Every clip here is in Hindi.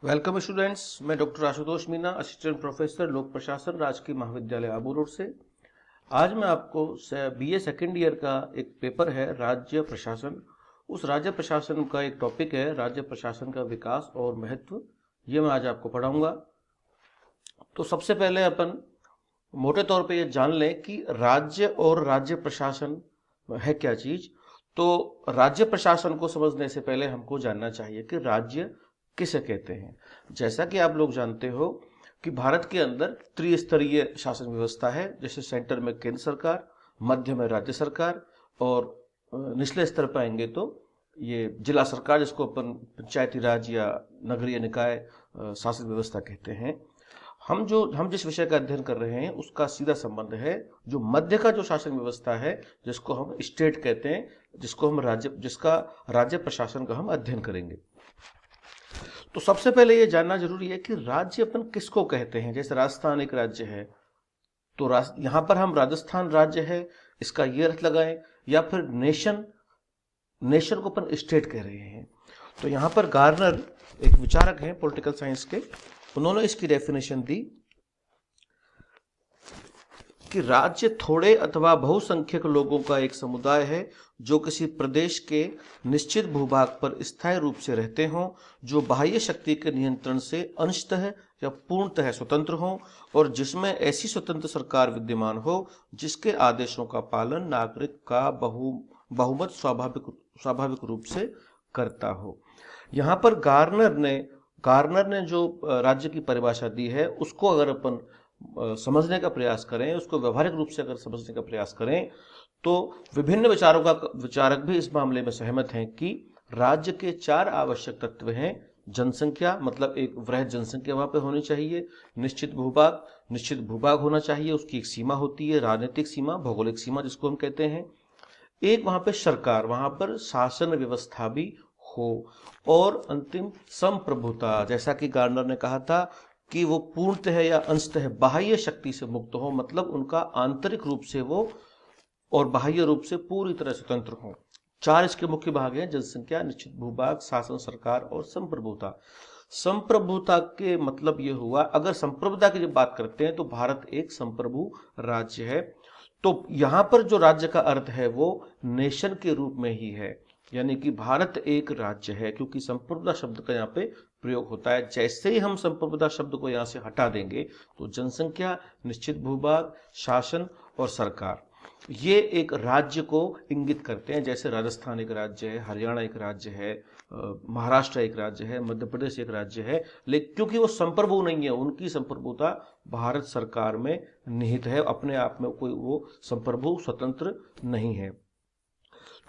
Welcome students. मैं doctor Ashutosh Meena, assistant professor लोक प्रशासन, राजकीय महाविद्यालय आबू रोड से। आज मैं आपको बीए सेकेंड ईयर का एक पेपर है राज्य प्रशासन। उस राज्य प्रशासन का एक टॉपिक है राज्य प्रशासन का विकास और महत्व। ये मैं आज आपको पढ़ाऊंगा। तो सबसे पहले अपन मोटे तौर पे ये जान लें कि राज्य और राज्य प्रशासन है क्या चीज। तो राज्य प्रशासन को समझने से पहले हमको जानना चाहिए कि राज्य किसे कहते हैं। जैसा कि आप लोग जानते हो कि भारत के अंदर त्रिस्तरीय शासन व्यवस्था है। जैसे सेंटर में केंद्र सरकार, मध्य में राज्य सरकार और निचले स्तर पर आएंगे तो ये जिला सरकार, जिसको अपन पंचायती राज या नगरीय निकाय शासन व्यवस्था कहते हैं। हम जिस विषय का अध्ययन कर रहे हैं उसका सीधा संबंध है जो मध्य का जो शासन व्यवस्था है, जिसको हम स्टेट कहते हैं, जिसका राज्य प्रशासन का हम अध्ययन करेंगे। तो सबसे पहले ये जानना जरूरी है कि राज्य अपन किसको कहते हैं। जैसे राजस्थान एक राज्य है, तो यहां पर हम राजस्थान राज्य है इसका ये अर्थ लगाएं, या फिर नेशन को अपन स्टेट कह रहे हैं। तो यहां पर गार्नर एक विचारक हैं पॉलिटिकल साइंस के, उन्होंने इसकी डेफिनेशन दी कि राज्य थोड़े अथवा बहुसंख्यक लोगों का एक समुदाय है जो किसी प्रदेश के निश्चित भूभाग पर स्थायी रूप से रहते हों, जो बाह्य शक्ति के नियंत्रण से अंशतः या पूर्णतः स्वतंत्र हों और जिसमें ऐसी स्वतंत्र सरकार विद्यमान हो जिसके आदेशों का पालन नागरिक का बहुमत स्वाभाविक रूप से करता हो। यहाँ पर गार्नर ने जो राज्य की परिभाषा दी है उसको अगर अपन समझने का प्रयास करें, उसको व्यवहारिक रूप से अगर समझने का प्रयास करें, तो विभिन्न विचारक भी इस मामले में सहमत हैं कि राज्य के 4 आवश्यक तत्व हैं। जनसंख्या, मतलब एक वृहद जनसंख्या वहां पे होनी चाहिए। निश्चित भूभाग होना चाहिए, उसकी एक सीमा होती है, राजनीतिक सीमा, भौगोलिक सीमा जिसको हम कहते हैं। एक वहां पे सरकार, वहां पर शासन व्यवस्था भी हो, और अंतिम संप्रभुता, जैसा कि गार्नर ने कहा था कि वो पूर्णतः या अंशतः बाह्य शक्ति से मुक्त हो, मतलब उनका आंतरिक रूप से वो और बाह्य रूप से पूरी तरह स्वतंत्र हो। 4 इसके मुख्य भाग हैं: जनसंख्या, निश्चित भूभाग, शासन, सरकार और संप्रभुता। संप्रभुता के मतलब ये हुआ, अगर संप्रभुता की जब बात करते हैं तो भारत एक संप्रभु राज्य है। तो यहां पर जो राज्य का अर्थ है वो नेशन के रूप में ही है, यानी कि भारत एक राज्य है, क्योंकि संप्रभुता शब्द का यहाँ पे प्रयोग होता है। जैसे ही हम संप्रभुता शब्द को यहाँ से हटा देंगे तो जनसंख्या, निश्चित भूभाग, शासन और सरकार ये एक राज्य को इंगित करते हैं। जैसे राजस्थान एक राज्य है, हरियाणा एक राज्य है, महाराष्ट्र एक राज्य है, मध्य प्रदेश एक राज्य है, लेकिन क्योंकि वो संप्रभु नहीं है, उनकी संप्रभुता भारत सरकार में निहित है, अपने आप में कोई वो संप्रभु स्वतंत्र नहीं है।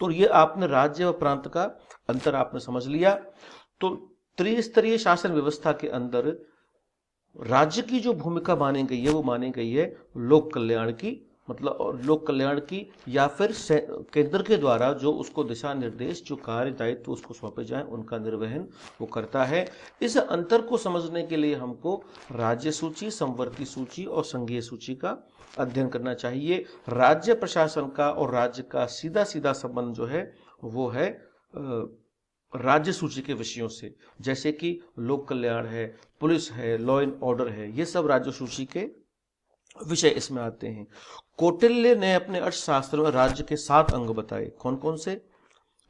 तो ये आपने राज्य और प्रांत का अंतर आपने समझ लिया। तो त्रिस्तरीय शासन व्यवस्था के अंदर राज्य की जो भूमिका मानी गई है वो मानी गई है लोक कल्याण की, मतलब लोक कल्याण की, या फिर केंद्र के द्वारा जो उसको दिशा निर्देश, जो कार्य दायित्व उसको सौंपे जाए, उनका निर्वहन वो करता है। इस अंतर को समझने के लिए हमको राज्य सूची, समवर्ती सूची और संघीय सूची का अध्ययन करना चाहिए। राज्य प्रशासन का और राज्य का सीधा सीधा संबंध जो है वो है राज्य सूची के विषयों से, जैसे कि लोक कल्याण है, पुलिस है, लॉ एंड ऑर्डर है, ये सब राज्य सूची के विषय इसमें आते हैं। कौटिल्य ने अपने अर्थशास्त्र में राज्य के 7 अंग बताए। कौन कौन से?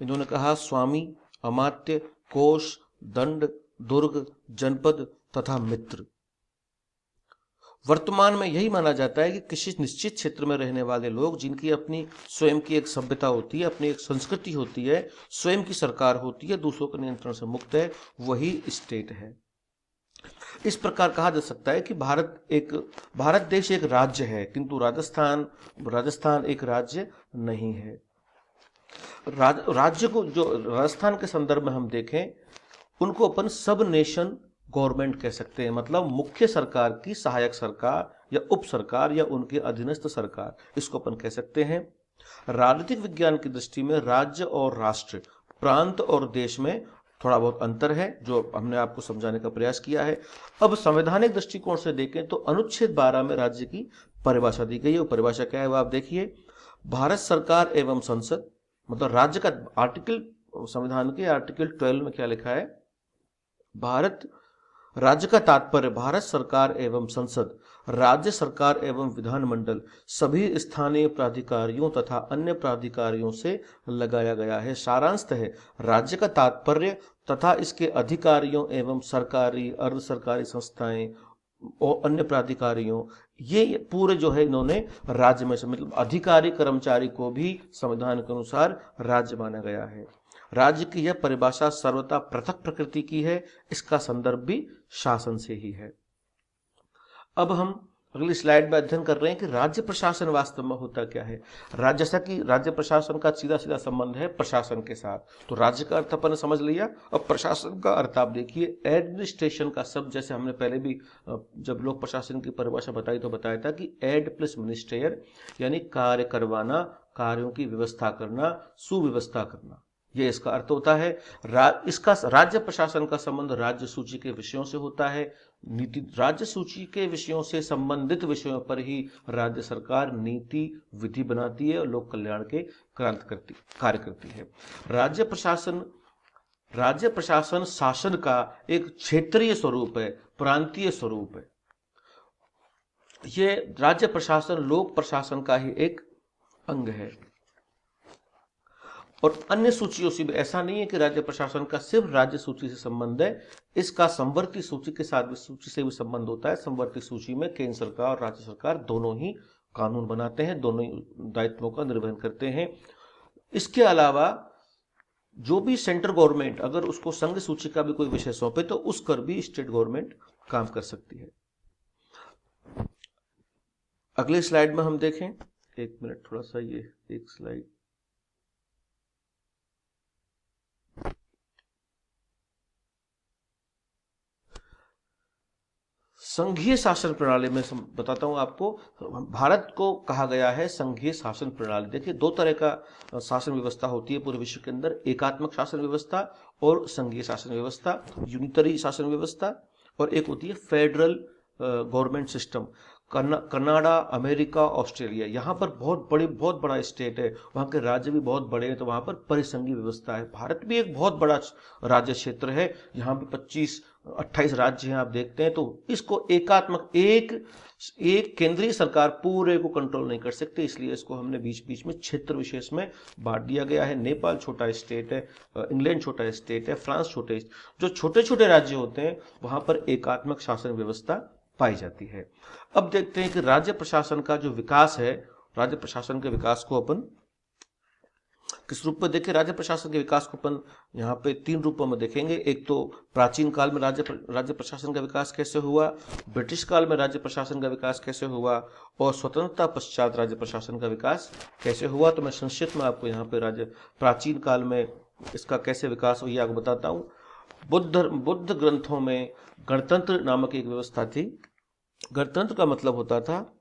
इन्होंने कहा स्वामी, अमात्य, कोष, दंड, दुर्ग, जनपद तथा मित्र। वर्तमान में यही माना जाता है कि किसी निश्चित क्षेत्र में रहने वाले लोग, जिनकी अपनी स्वयं की एक सभ्यता होती है, अपनी एक संस्कृति होती है, स्वयं की सरकार होती है, दूसरों के नियंत्रण से मुक्त है, वही स्टेट है। इस प्रकार कहा जा सकता है कि भारत देश एक राज्य है, किंतु राजस्थान एक राज्य नहीं है। राज्य को जो राजस्थान के संदर्भ में हम देखें, उनको अपन सब नेशन गवर्नमेंट कह सकते हैं, मतलब मुख्य सरकार की सहायक सरकार या उप सरकार या उनके अधीनस्थ सरकार, इसको अपन कह सकते हैं। राजनीतिक विज्ञान की दृष्टि में राज्य और राष्ट्र, प्रांत और देश में थोड़ा बहुत अंतर है, जो हमने आपको समझाने का प्रयास किया है। अब संवैधानिक दृष्टिकोण से देखें तो अनुच्छेद 12 में राज्य की परिभाषा दी गई है। वो परिभाषा क्या है वो आप देखिए। भारत सरकार एवं संसद, मतलब राज्य का आर्टिकल, संविधान के आर्टिकल 12 में क्या लिखा है? भारत राज्य का तात्पर्य भारत सरकार एवं संसद, राज्य सरकार एवं विधानमंडल, सभी स्थानीय प्राधिकारियों तथा अन्य प्राधिकारियों से लगाया गया है। सारांश है, राज्य का तात्पर्य तथा इसके अधिकारियों एवं सरकारी, अर्ध सरकारी संस्थाएं और अन्य प्राधिकारियों, ये पूरे जो है इन्होंने राज्य में, मतलब अधिकारी कर्मचारी को भी संविधान के अनुसार राज्य माना गया है। राज्य की यह परिभाषा सर्वथा पृथक प्रकृति की है। इसका संदर्भ भी शासन से ही है। अब हम अगली स्लाइड में अध्ययन कर रहे हैं कि राज्य प्रशासन वास्तव में होता क्या है। राज्य, जैसा कि राज्य प्रशासन का सीधा सीधा संबंध है प्रशासन के साथ, तो राज्य का अर्थ अपन ने समझ लिया। अब प्रशासन का अर्थ आप देखिए, एडमिनिस्ट्रेशन का शब्द, जैसे हमने पहले भी जब लोक प्रशासन की परिभाषा बताई तो बताया था कि एड प्लस मिनिस्ट्रियर, यानी कार्य करवाना, कार्यों की व्यवस्था करना, सुव्यवस्था करना, ये इसका अर्थ होता है। इसका राज्य प्रशासन का संबंध राज्य सूची के विषयों से होता है। नीति, राज्य सूची के विषयों से संबंधित विषयों पर ही राज्य सरकार नीति विधि बनाती है और लोक कल्याण के कार्य करती है। राज्य प्रशासन शासन का एक क्षेत्रीय स्वरूप है, प्रांतीय स्वरूप है। ये राज्य प्रशासन लोक प्रशासन का ही एक अंग है। और अन्य सूचियों से भी ऐसा नहीं है कि राज्य प्रशासन का सिर्फ राज्य सूची से संबंध है, इसका संवर्ती सूची के साथ भी, सूची से भी संबंध होता है। संवर्ती सूची में केंद्र सरकार और राज्य सरकार दोनों ही कानून बनाते हैं, दोनों ही दायित्वों का निर्वहन करते हैं। इसके अलावा जो भी सेंट्रल गवर्नमेंट अगर उसको संघ सूची का भी कोई विषय सौंपे तो उस पर भी स्टेट गवर्नमेंट काम कर सकती है। अगले स्लाइड में हम देखें, एक मिनट, थोड़ा सा ये एक स्लाइड, संघीय शासन प्रणाली में बताता हूं आपको। भारत को कहा गया है संघीय शासन प्रणाली। देखिए, दो तरह का शासन व्यवस्था होती है पूरे विश्व के अंदर, एकात्मक शासन व्यवस्था और संघीय शासन व्यवस्था, यूनिटरी शासन व्यवस्था, और एक होती है federal government system. Canada, America, Australia, यहाँ पर बहुत बड़ा स्टेट है, वहाँ के राज्य भी बहुत बड़े हैं, तो वहाँ पर परिसंघीय व्यवस्था है। भारत भी एक बहुत बड़ा राज्य क्षेत्र है, यहाँ भी 25-28 राज्य हैं आप देखते हैं। तो इसको एकात्मक, एक केंद्रीय सरकार पूरे को कंट्रोल नहीं कर सकती, इसलिए इसको हमने बीच बीच में क्षेत्र विशेष में बांट दिया गया है। नेपाल छोटा स्टेट है, इंग्लैंड छोटा स्टेट है, फ्रांस छोटे, जो छोटे छोटे राज्य होते हैं वहाँ पर एकात्मक शासन व्यवस्था पाई जाती है। अब देखते हैं कि राज्य प्रशासन का जो विकास है, राज्य प्रशासन के विकास को अपन किस रूप में देखें। राज्य प्रशासन के विकास को अपन यहाँ पे 3 रूपों में देखेंगे। एक तो प्राचीन काल में राज्य प्रशासन का विकास कैसे हुआ, ब्रिटिश काल में राज्य प्रशासन का विकास कैसे हुआ, और स्वतंत्रता पश्चात राज्य प्रशासन का विकास कैसे हुआ। तो मैं संक्षिप्त में आपको यहाँ पे प्राचीन काल में इसका कैसे विकास हुआ आपको बताता हूँ। बुद्ध ग्रंथों में गणतंत्र नामक एक व्यवस्था थी। गणतंत्र का मतलब होता था,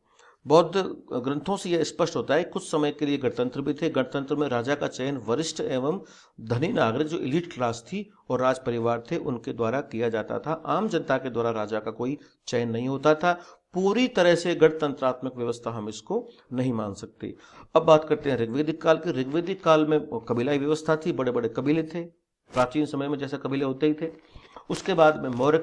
बौद्ध ग्रंथों से यह स्पष्ट होता है, कुछ समय के लिए गणतंत्र भी थे। गणतंत्र में राजा का चयन वरिष्ठ एवं धनी नागरिक, जो एलीट क्लास थी और राज परिवार थे, उनके द्वारा किया जाता था। आम जनता के द्वारा राजा का कोई चयन नहीं होता था। पूरी तरह से गणतंत्रात्मक व्यवस्था हम इसको नहीं मान सकते। अब बात करते हैं ऋग्वेदिक काल की। ऋग्वेदिक काल में कबीलाई व्यवस्था थी, बड़े बड़े कबीले थे, प्राचीन समय में जैसे कबीले होते ही थे। उसके बाद में मौर्य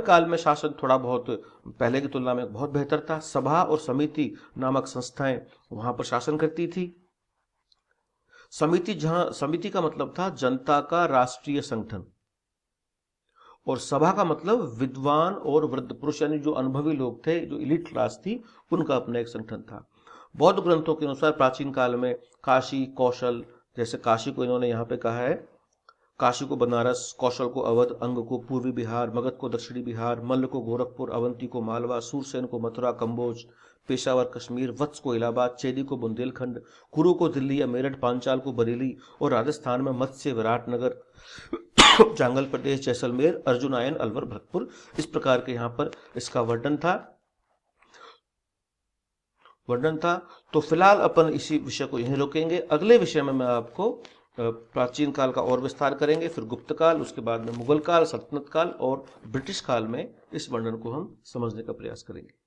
काल में शासन थोड़ा बहुत पहले की तुलना में बहुत बेहतर था। सभा और समिति नामक संस्थाएं वहां पर शासन करती थी। समिति का मतलब था जनता का राष्ट्रीय संगठन, और सभा का मतलब विद्वान और वृद्ध पुरुष, यानी जो अनुभवी लोग थे, जो एलीट क्लास थी, उनका अपना एक संगठन था। बौद्ध ग्रंथों के अनुसार प्राचीन काल में काशी, कौशल, जैसे काशी को इन्होंने यहाँ पे कहा है, काशी को बनारस, कौशल को अवध, अंग को पूर्वी बिहार, मगध को दक्षिणी बिहार, मल्ल को गोरखपुर, अवंती को मालवा, सूरसेन को मथुरा कंबोज, पेशावर कश्मीर, वत्स को इलाहाबाद, चेदी को बुंदेलखंड, कुरु को दिल्ली या मेरठ, पांचाल को बरेली, और राजस्थान में मत्स्य विराटनगर, चांगल प्रदेश, जैसलमेर, अर्जुनायन, अलवर, भरतपुर, इस प्रकार के यहाँ पर इसका वर्णन था। तो फिलहाल अपन इसी विषय को यहीं रोकेंगे। अगले विषय में मैं आपको प्राचीन काल का और विस्तार करेंगे, फिर गुप्त काल, उसके बाद में मुगल काल, सल्तनत काल और ब्रिटिश काल में इस वर्णन को हम समझने का प्रयास करेंगे।